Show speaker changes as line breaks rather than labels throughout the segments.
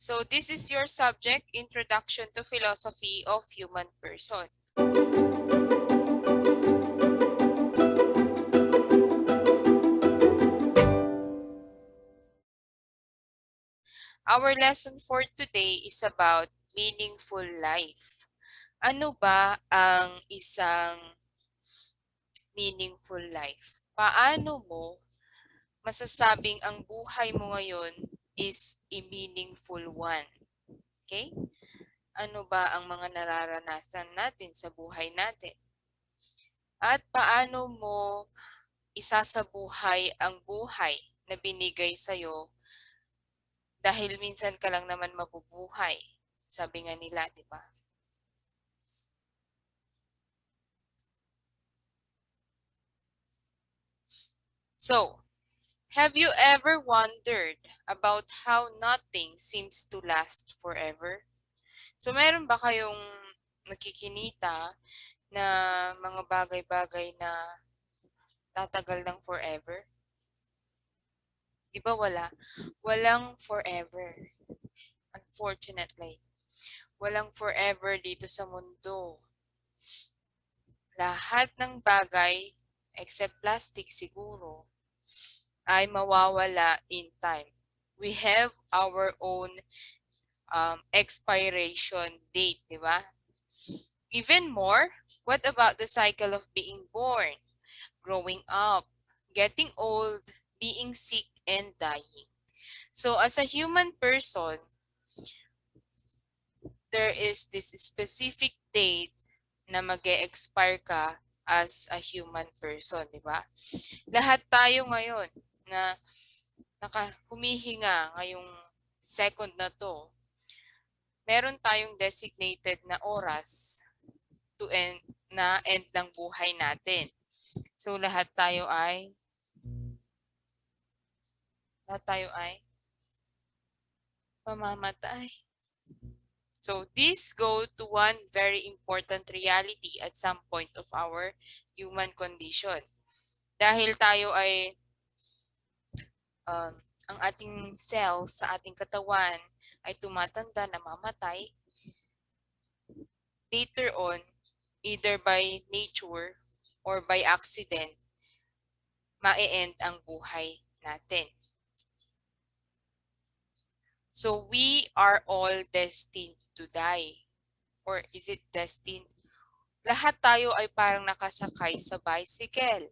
So this is your subject, Introduction to Philosophy of Human Person. Our lesson for today is about meaningful life. Ano ba ang isang meaningful life? Paano mo masasabing ang buhay mo ngayon is a meaningful one? Okay? Ano ba ang mga nararanasan natin sa buhay natin? At paano mo isasabuhay ang buhay na binigay sa'yo dahil minsan ka lang naman mabubuhay. Sabi nga nila, di ba? So, have you ever wondered about how nothing seems to last forever? So, meron ba kayong nakikinita na mga bagay-bagay na tatagal ng forever? Di ba wala? Walang forever. Unfortunately. Walang forever dito sa mundo. Lahat ng bagay, except plastic siguro, ay mawawala in time. We have our own expiration date, di ba? Even more, what about the cycle of being born, growing up, getting old, being sick, and dying? So as a human person, there is this specific date na mag-e-expire ka as a human person, di ba? Lahat tayo ngayon na humihinga ngayong second na to, meron tayong designated na oras to end ng buhay natin. So lahat tayo ay mamamatay. So this go to one very important reality at some point of our human condition. Dahil tayo ay ang ating cells sa ating katawan ay tumatanda, namamatay, later on, either by nature or by accident, ma-end ang buhay natin. So we are all destined to die. Or is it destined? Lahat tayo ay parang nakasakay sa bicycle.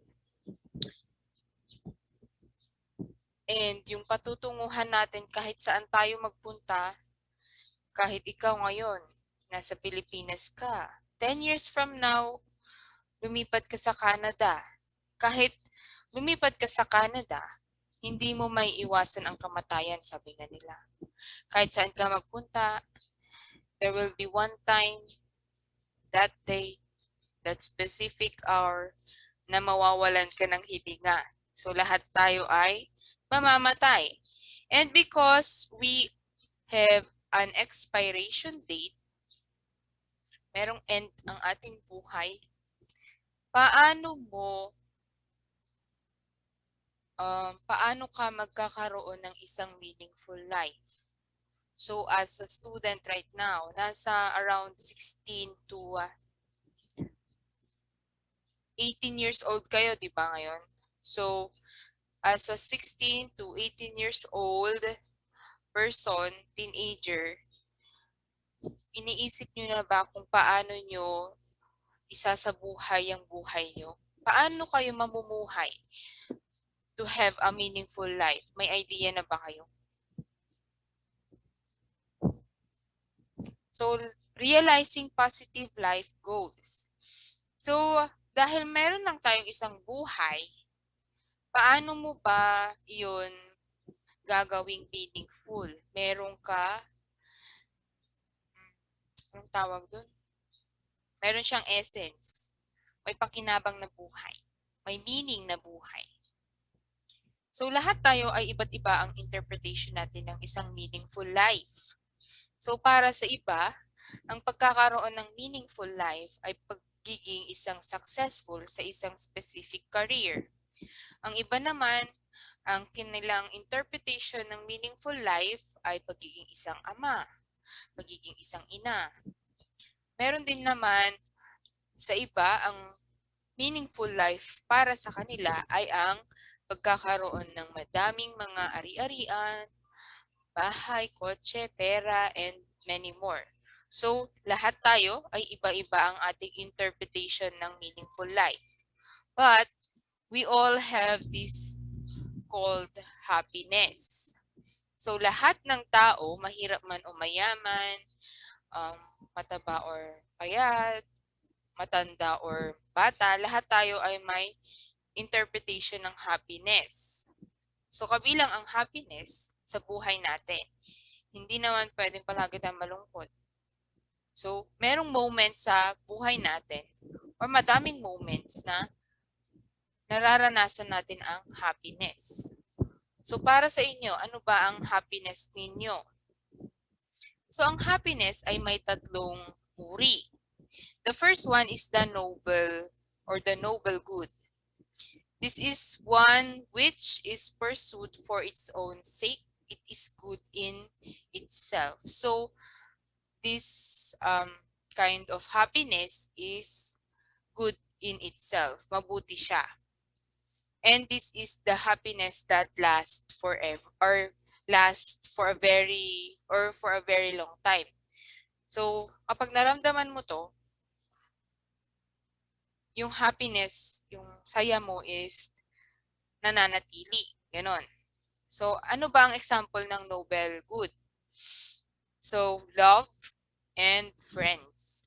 And yung patutunguhan natin kahit saan tayo magpunta, kahit ikaw ngayon, nasa Pilipinas ka, 10 years from now, lumipat ka sa Canada. Kahit lumipat ka sa Canada, hindi mo may iwasan ang kamatayan, sabi nga nila. Kahit saan ka magpunta, there will be one time, that day, that specific hour, na mawawalan ka ng hininga. So lahat tayo ay mamamatay. And because we have an expiration date, merong end ang ating buhay, paano ka magkakaroon ng isang meaningful life? So as a student right now, nasa around 16 to 18 years old kayo, di ba ngayon? So as a 16 to 18 years old person, teenager, iniisip nyo na ba kung paano nyo isasabuhay ang buhay nyo? Paano kayo mamumuhay to have a meaningful life? May idea na ba kayo? So, realizing positive life goals. So, dahil meron lang tayong isang buhay, paano mo ba yun gagawing meaningful? Meron ka, anong tawag dun? Meron siyang essence. May pakinabang na buhay. May meaning na buhay. So, lahat tayo ay iba't iba ang interpretation natin ng isang meaningful life. So, para sa iba, ang pagkakaroon ng meaningful life ay pagiging isang successful sa isang specific career. Ang iba naman, ang kanilang interpretation ng meaningful life ay pagiging isang ama, pagiging isang ina. Meron din naman sa iba ang meaningful life para sa kanila ay ang pagkakaroon ng madaming mga ari-arian, bahay, kotse, pera, and many more. So, lahat tayo ay iba-iba ang ating interpretation ng meaningful life. But, we all have this called happiness. So, lahat ng tao, mahirap man o mayaman, mataba or payat, matanda or bata, lahat tayo ay may interpretation ng happiness. So, kabilang ang happiness sa buhay natin. Hindi naman pwedeng palagi tayong malungkot. So, merong moments sa buhay natin or madaming moments na nararanasan natin ang happiness. So, para sa inyo, ano ba ang happiness ninyo? So, ang happiness ay may tatlong uri. The first one is the noble or the noble good. This is one which is pursued for its own sake. It is good in itself. So, this kind of happiness is good in itself. Mabuti siya. And this is the happiness that lasts forever or lasts for a very long time. So, kapag naramdaman mo to, yung happiness, yung saya mo is nananatili. Ganon. So, ano ba ang example ng noble good? So, love and friends.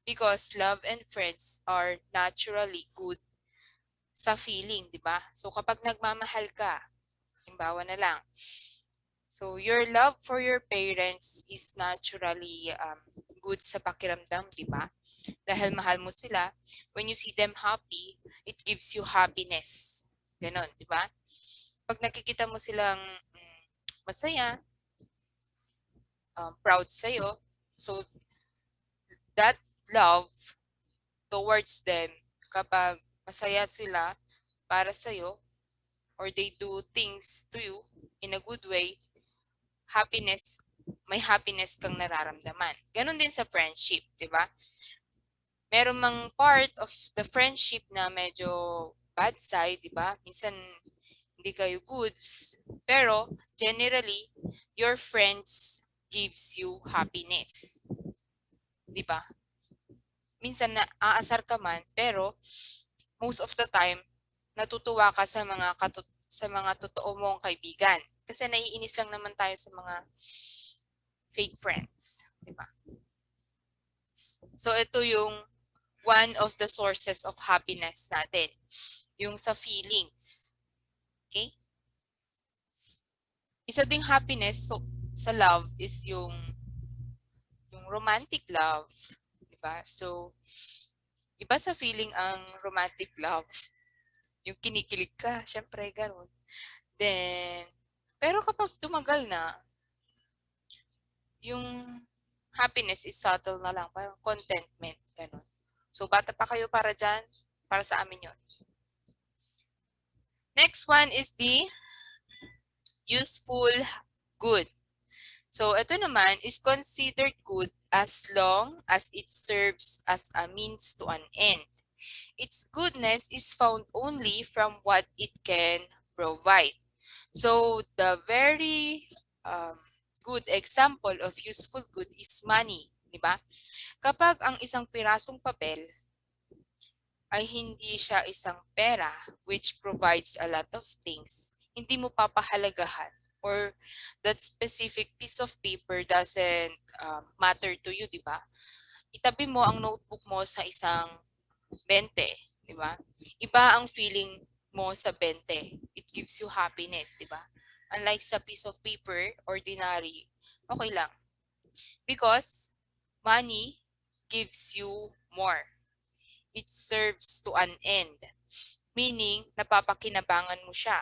Because love and friends are naturally good sa feeling, di ba? So, kapag nagmamahal ka, halimbawa na lang, so your love for your parents is naturally good sa pakiramdam, di ba? Dahil mahal mo sila, when you see them happy, it gives you happiness. Ganon, di ba? Pag nakikita mo silang masaya, proud sa'yo, so that love towards them, kapag masaya sila para sa'yo, or they do things to you in a good way, happiness, may happiness kang nararamdaman. Ganon din sa friendship, di ba? Meron mang part of the friendship na medyo bad side, di ba? Minsan, hindi kayo goods. Pero, generally, your friends gives you happiness. Di ba? Minsan na aasar ka man, pero most of the time, natutuwa ka sa mga totoo mong kaibigan. Kasi naiinis lang naman tayo sa mga fake friends. Di ba? So, ito yung one of the sources of happiness natin. Yung sa feelings. Okay? Isa ding happiness sa love is yung romantic love. Diba? So, iba sa feeling ang romantic love. Yung kinikilig ka, syempre, gano'n. Then, pero kapag tumagal na, yung happiness is subtle na lang, parang contentment, gano'n. So, bata pa kayo para dyan, para sa amin yon. Next one is the useful good. So, ito naman is considered good as long as it serves as a means to an end. Its goodness is found only from what it can provide. So, the very good example of useful good is money, di ba? Kapag ang isang pirasong papel ay hindi siya isang pera which provides a lot of things, hindi mo papahalagahan or that specific piece of paper doesn't matter to you, di ba? Itabi mo ang notebook mo sa isang 20, di ba? Iba ang feeling mo sa 20. It gives you happiness, di ba? Unlike sa piece of paper, ordinary, okay lang. Because money gives you more. It serves to an end. Meaning, napapakinabangan mo siya.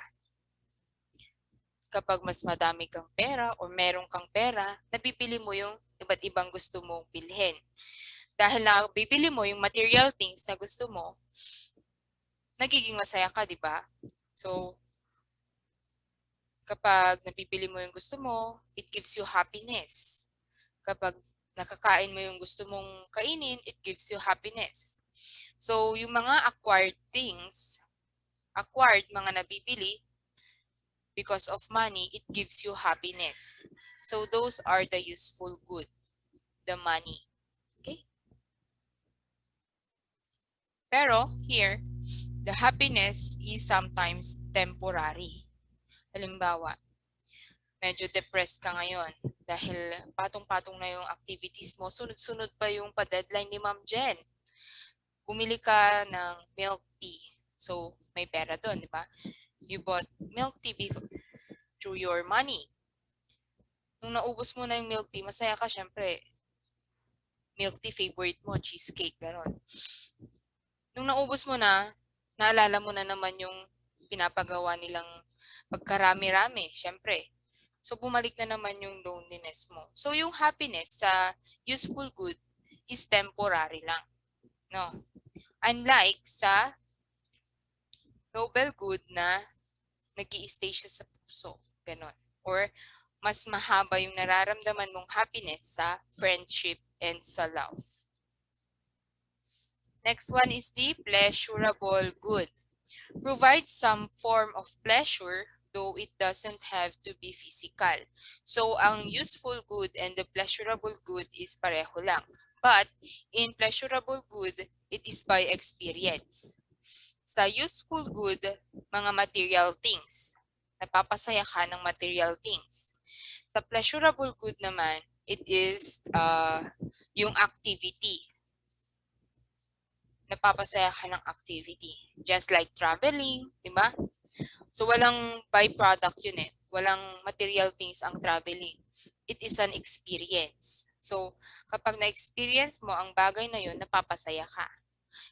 Kapag mas madami kang pera or meron kang pera, nabibili mo yung iba't ibang gusto mong bilhin. Dahil nabibili mo yung material things na gusto mo, nagiging masaya ka, di ba? So, Kapag napipili mo yung gusto mo, it gives you happiness. Kapag nakakain mo yung gusto mong kainin, it gives you happiness. So, yung mga acquired things, mga nabibili, because of money, it gives you happiness. So, those are the useful good, the money. Okay? Pero, here, the happiness is sometimes temporary. Halimbawa, medyo depressed ka ngayon dahil patong-patong na yung activities mo, sunod-sunod pa yung pa-deadline ni Ma'am Jen. Bumili ka ng milk tea. So, may pera doon, di ba? You bought milk tea through your money. Nung naubos mo na yung milk tea, masaya ka, syempre. Milk tea favorite mo, cheesecake, gano'n. Nung naubos mo na, naalala mo na naman yung pinapagawa nilang pagkarami-rami, syempre. So, bumalik na naman yung loneliness mo. So, yung happiness sa useful good is temporary lang. No? Unlike sa noble good na nag-i-stay siya sa puso. Ganon. Or, mas mahaba yung nararamdaman mong happiness sa friendship and sa love. Next one is the pleasurable good. Provides some form of pleasure, though it doesn't have to be physical. So, ang useful good and the pleasurable good is pareho lang. But, in pleasurable good, it is by experience. Sa useful good, mga material things. Napapasaya ka ng material things. Sa pleasurable good naman, it is yung activity. Napapasaya ka ng activity. Just like traveling, di ba? So, walang byproduct yun eh. Walang material things ang traveling. It is an experience. So, kapag na-experience mo ang bagay na yun, napapasaya ka.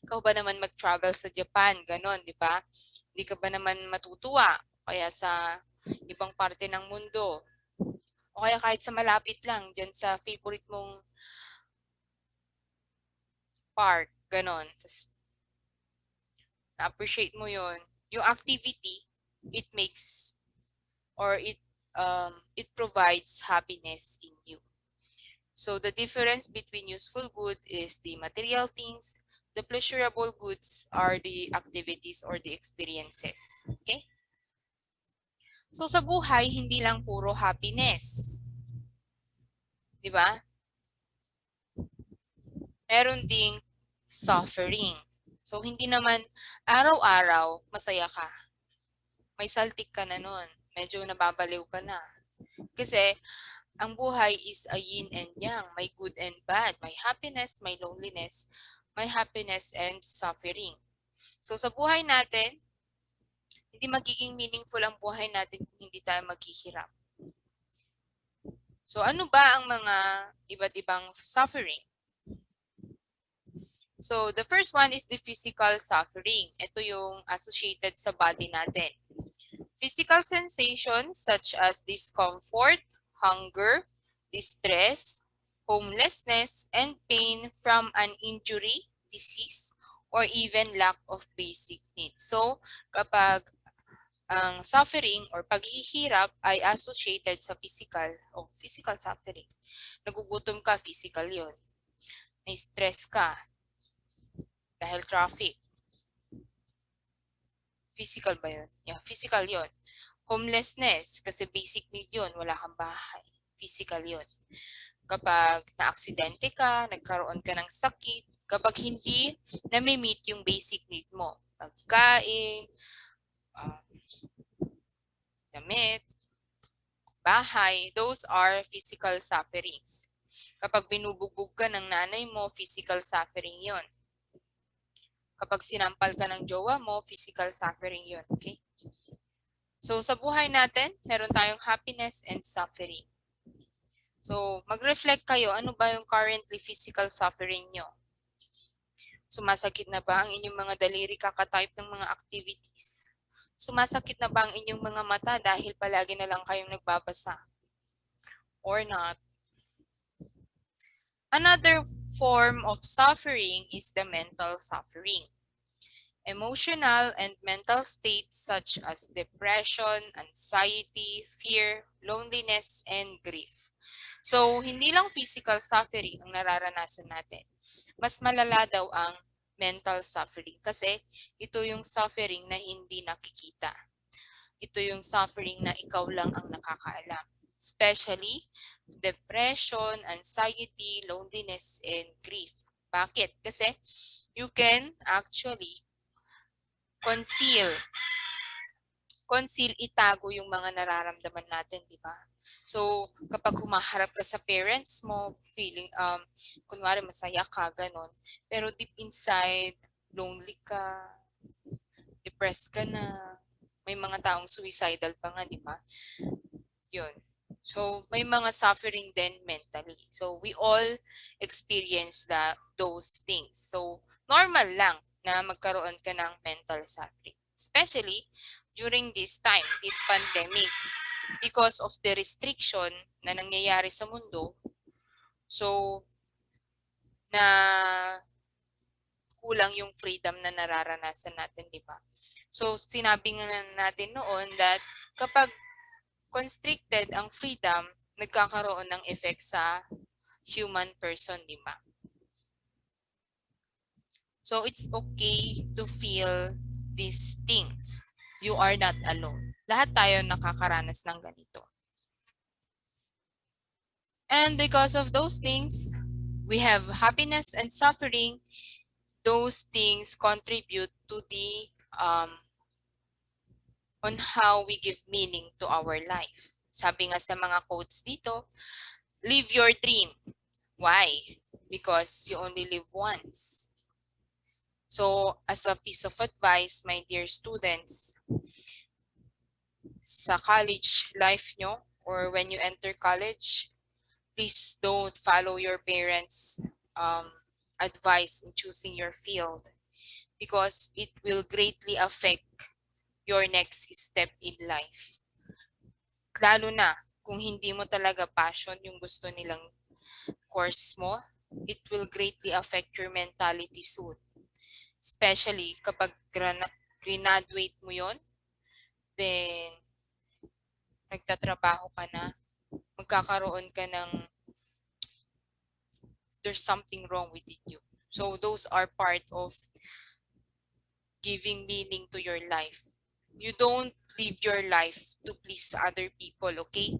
Ikaw ba naman mag-travel sa Japan? Ganon, di ba? Hindi ka ba naman matutuwa? Kaya sa ibang parte ng mundo. O kaya kahit sa malapit lang, dyan sa favorite mong park. Ganon. Tapos, na-appreciate mo yun. Yung activity, it makes or it provides happiness in you. So the difference between useful good is the material things. The pleasurable goods are the activities or the experiences. Okay? So sa buhay, hindi lang puro happiness. Di ba? Meron ding suffering. So hindi naman araw-araw masaya ka. May saltik ka na nun. Medyo nababaliw ka na. Kasi ang buhay is a yin and yang. May good and bad. May happiness, may loneliness. May happiness and suffering. So sa buhay natin, hindi magiging meaningful ang buhay natin kung hindi tayo maghihirap. So ano ba ang mga iba't ibang suffering? So the first one is the physical suffering. Ito yung associated sa body natin. Physical sensations such as discomfort, hunger, distress, homelessness, and pain from an injury, disease, or even lack of basic needs. So, kapag ang suffering or paghihirap ay associated sa physical suffering. Nagugutom ka, physical yon. May stress ka dahil traffic. Physical ba yun? Yeah, physical yon. Homelessness, kasi basic need yun, wala kang bahay. Physical yun. Kapag na-aksidente ka, nagkaroon ka ng sakit, kapag hindi na-meet yung basic need mo, pagkain, damit, bahay, those are physical sufferings. Kapag binubugbog ka ng nanay mo, physical suffering yon. Kapag sinampal ka ng jowa mo, physical suffering yon. Okay? So, sa buhay natin, meron tayong happiness and suffering. So, mag-reflect kayo, ano ba yung currently physical suffering nyo? Sumasakit na ba ang inyong mga daliri kakatype ng mga activities? Sumasakit na ba ang inyong mga mata dahil palagi na lang kayong nagbabasa? Or not? Another form of suffering is the mental suffering. emotional and mental states such as depression, anxiety, fear, loneliness, and grief. So, hindi lang physical suffering ang nararanasan natin. Mas malala daw ang mental suffering kasi ito yung suffering na hindi nakikita. Ito yung suffering na ikaw lang ang nakakaalam. Especially depression, anxiety, loneliness, and grief. Bakit? Kasi you can actually conceal, itago yung mga nararamdaman natin, di ba? So, kapag humaharap ka sa parents mo, feeling, kunwari masaya ka, ganon. Pero deep inside, lonely ka, depressed ka na, may mga taong suicidal pa nga, di ba? Yun. So, may mga suffering din mentally. So, we all experience those things. So, normal lang na magkaroon ka ng mental suffering. Especially during this time, this pandemic, because of the restriction na nangyayari sa mundo. So, na kulang yung freedom na nararanasan natin, di ba? So, sinabi nga natin noon that kapag constricted ang freedom, nagkakaroon ng effect sa human person, di ba? So, it's okay to feel these things. You are not alone. Lahat tayo nakakaranas ng ganito. And because of those things, we have happiness and suffering. Those things contribute to the on how we give meaning to our life. Sabi nga sa mga quotes dito, live your dream. Why? Because you only live once. So, as a piece of advice, my dear students, sa college life nyo, or when you enter college, please don't follow your parents' advice in choosing your field because it will greatly affect your next step in life. Lalo na kung hindi mo talaga passion yung gusto nilang course mo, it will greatly affect your mentality soon. Especially kapag graduate mo yon, then nagtatrabaho ka na, magkakaroon ka ng there's something wrong with you. So those are part of giving meaning to your life. You don't live your life to please other people, okay?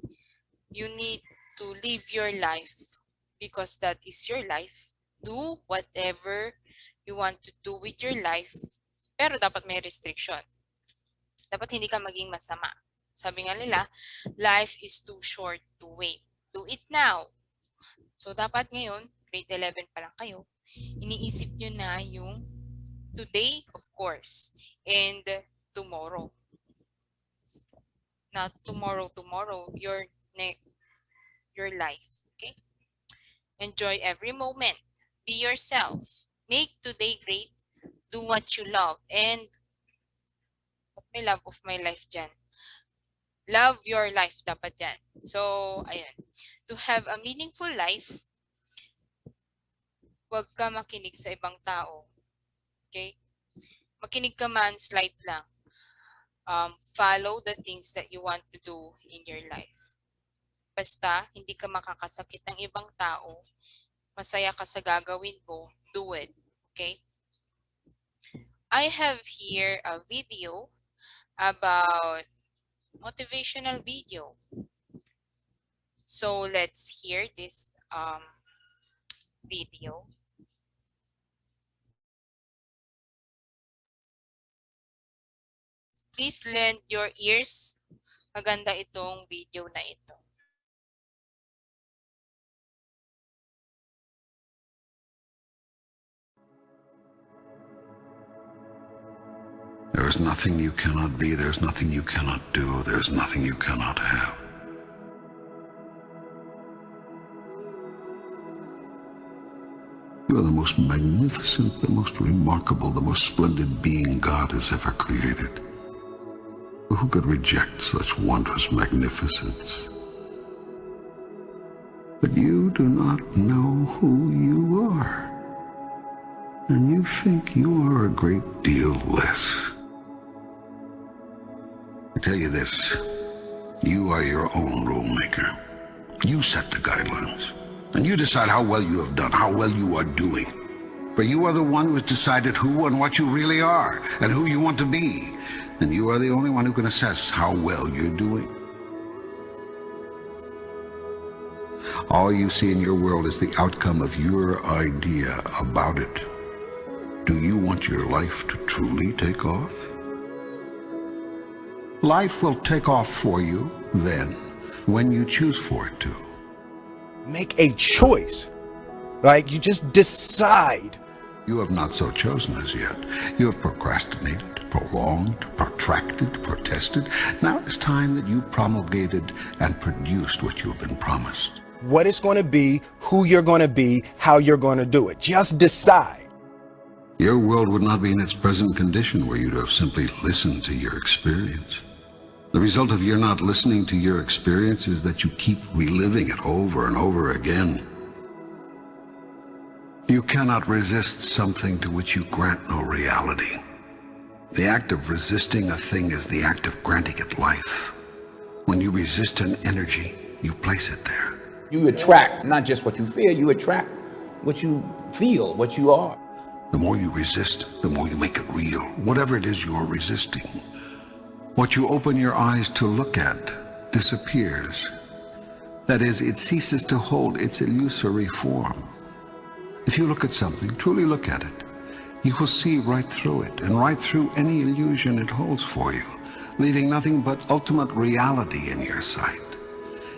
You need to live your life because that is your life. Do whatever you want to do with your life, pero dapat may restriction. Dapat hindi ka maging masama. Sabi nga nila, life is too short to wait. Do it now. So dapat ngayon, grade 11 pa lang kayo, iniisip nyo na yung today, of course, and tomorrow. Not tomorrow, your life, okay? Enjoy every moment. Be yourself. Make today great. Do what you love. And may love of my life dyan. Love your life dapat yan. So, ayan. To have a meaningful life, huwag ka makinig sa ibang tao. Okay? Makinig ka man, slight lang. Follow the things that you want to do in your life. Basta, hindi ka makakasakit ng ibang tao, masaya ka sa gagawin mo, do it. Okay? I have here a video about motivational video. So let's hear this video. Please lend your ears. Maganda itong video na ito.
There is nothing you cannot be, there's nothing you cannot do, there's nothing you cannot have. You are the most magnificent, the most remarkable, the most splendid being God has ever created. Who could reject such wondrous magnificence? But you do not know who you are. and you think you are a great deal less. I tell you this, you are your own rule maker. You set the guidelines, and you decide how well you have done, how well you are doing. For you are the one who has decided who and what you really are, and who you want to be. And you are the only one who can assess how well you're doing. All you see in your world is the outcome of your idea about it. Do you want your life to truly take off? Life will take off for you then, when you choose for it to.
Make a choice. Like, you just decide.
You have not so chosen as yet. You have procrastinated, prolonged, protracted, protested. Now it's time that you promulgated and produced what you have been promised.
What it's going to be, who you're going to be, how you're going to do it. Just decide.
Your world would not be in its present condition were you to have simply listened to your experience. The result of your not listening to your experience is that you keep reliving it over and over again. You cannot resist something to which you grant no reality. The act of resisting a thing is the act of granting it life. When you resist an energy, you place it there.
You attract not just what you feel, you attract what you feel, what you are.
The more you resist, the more you make it real, whatever it is you're resisting. What you open your eyes to look at disappears. That is, it ceases to hold its illusory form. If you look at something, truly look at it, you will see right through it and right through any illusion it holds for you, leaving nothing but ultimate reality in your sight.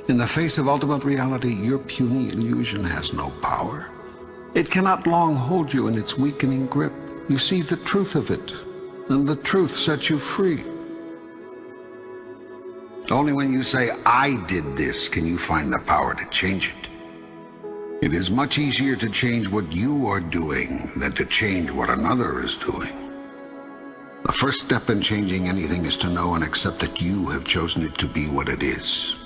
In the face of ultimate reality, your puny illusion has no power. It cannot long hold you in its weakening grip. You see the truth of it, and the truth sets you free. Only when you say, I did this, can you find the power to change it. It is much easier to change what you are doing than to change what another is doing. The first step in changing anything is to know and accept that you have chosen it to be what it is.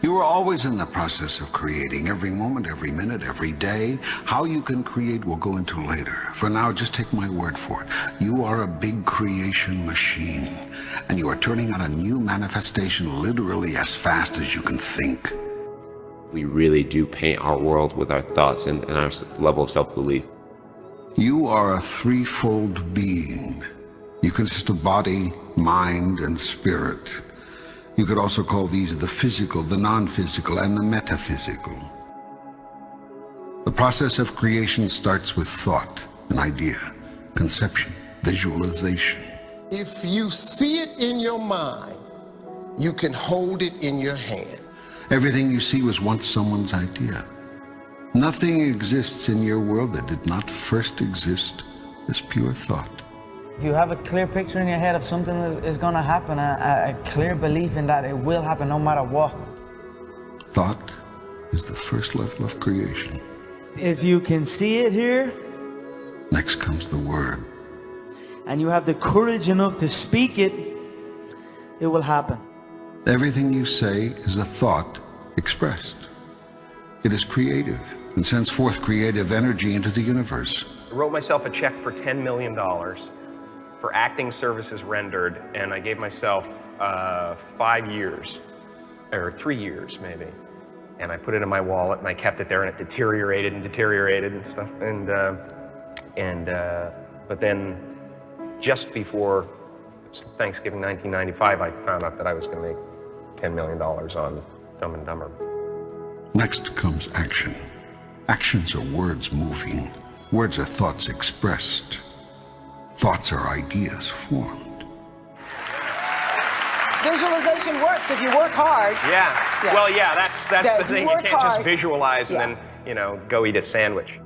You are always in the process of creating, every moment, every minute, every day. How you can create we'll go into later. For now, just take my word for it. You are a big creation machine, and you are turning out a new manifestation literally as fast as you can think.
We really do paint our world with our thoughts and our level of self-belief.
You are a threefold being. You consist of body, mind, and spirit. You could also call these the physical, the non-physical, and the metaphysical. The process of creation starts with thought, an idea, conception, visualization.
If you see it in your mind, you can hold it in your hand.
Everything you see was once someone's idea. Nothing exists in your world that did not first exist as pure thought.
If you have a clear picture in your head of something that is going to happen, a clear belief in that it will happen no matter what.
Thought is the first level of creation.
If you can see it here,
next comes the word.
And you have the courage enough to speak it, it will happen.
Everything you say is a thought expressed. It is creative and sends forth creative energy into the universe.
I wrote myself a check for $10 million for acting services rendered, and I gave myself 5 years, or 3 years maybe. And I put it in my wallet, and I kept it there, and it deteriorated and stuff. But then, just before Thanksgiving 1995, I found out that I was going to make $10 million on Dumb and Dumber.
Next comes action. Actions are words moving. Words are thoughts expressed. Thoughts are ideas formed.
Visualization works if you work hard.
Yeah. Well, yeah, that's the thing. You can't just visualize and then, go eat a sandwich.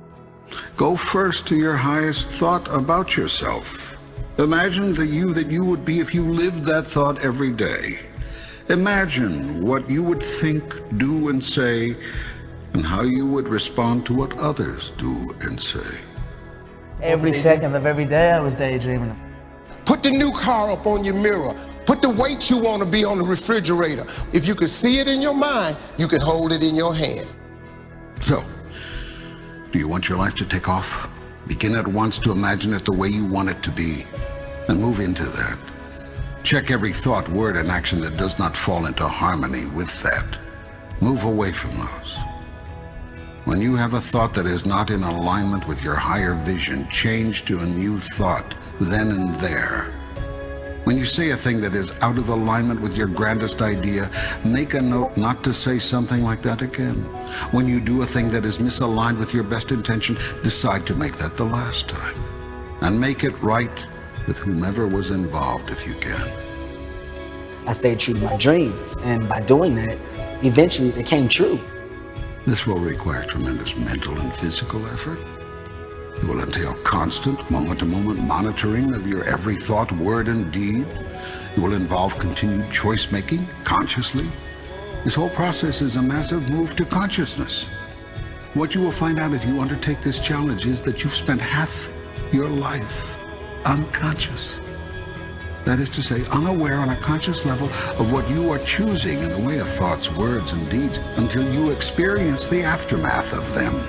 Go first to your highest thought about yourself. Imagine the you that you would be if you lived that thought every day. Imagine what you would think, do, and say, and how you would respond to what others do and say.
Every second of every day I was daydreaming.
Put the new car up on your mirror. Put the weight you want to be on the refrigerator. If you could see it in your mind, you could hold it in your hand.
So, Do you want your life to take off? Begin at once to imagine it the way you want it to be, and move into that. Check every thought, word, and action that does not fall into harmony with that. Move away from those. When you have a thought that is not in alignment with your higher vision, change to a new thought then and there. When you say a thing that is out of alignment with your grandest idea, make a note not to say something like that again. When you do a thing that is misaligned with your best intention, decide to make that the last time. And make it right with whomever was involved if you can.
I stayed true to my dreams, and by doing that, eventually they came true.
This will require tremendous mental and physical effort. It will entail constant, moment-to-moment monitoring of your every thought, word, and deed. It will involve continued choice-making, consciously. This whole process is a massive move to consciousness. What you will find out if you undertake this challenge is that you've spent half your life unconscious. That is to say, unaware on a conscious level of what you are choosing in the way of thoughts, words, and deeds until you experience the aftermath of them.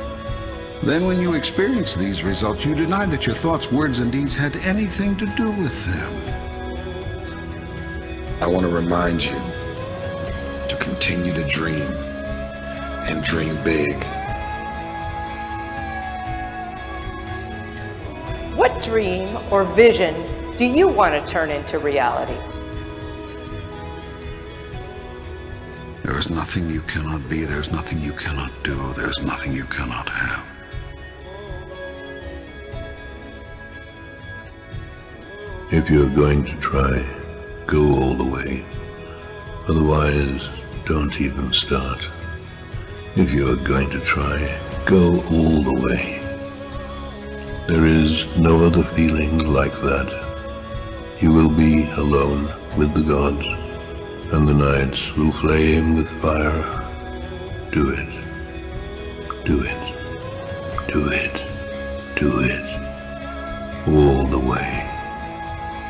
Then when you experience these results, you deny that your thoughts, words, and deeds had anything to do with them.
I want to remind you to continue to dream and dream big.
What dream or vision do you want to turn into reality?
There is nothing you cannot be, there's nothing you cannot do, there's nothing you cannot have.
If you're going to try, go all the way. Otherwise, don't even start. If you're going to try, go all the way. There is no other feeling like that. You will be alone with the gods, and the nights will flame with fire. Do it. Do it. Do it. Do it. All the way.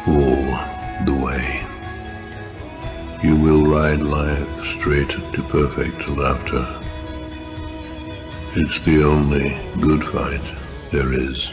All the way. You will ride life straight to perfect laughter. It's the only good fight there is.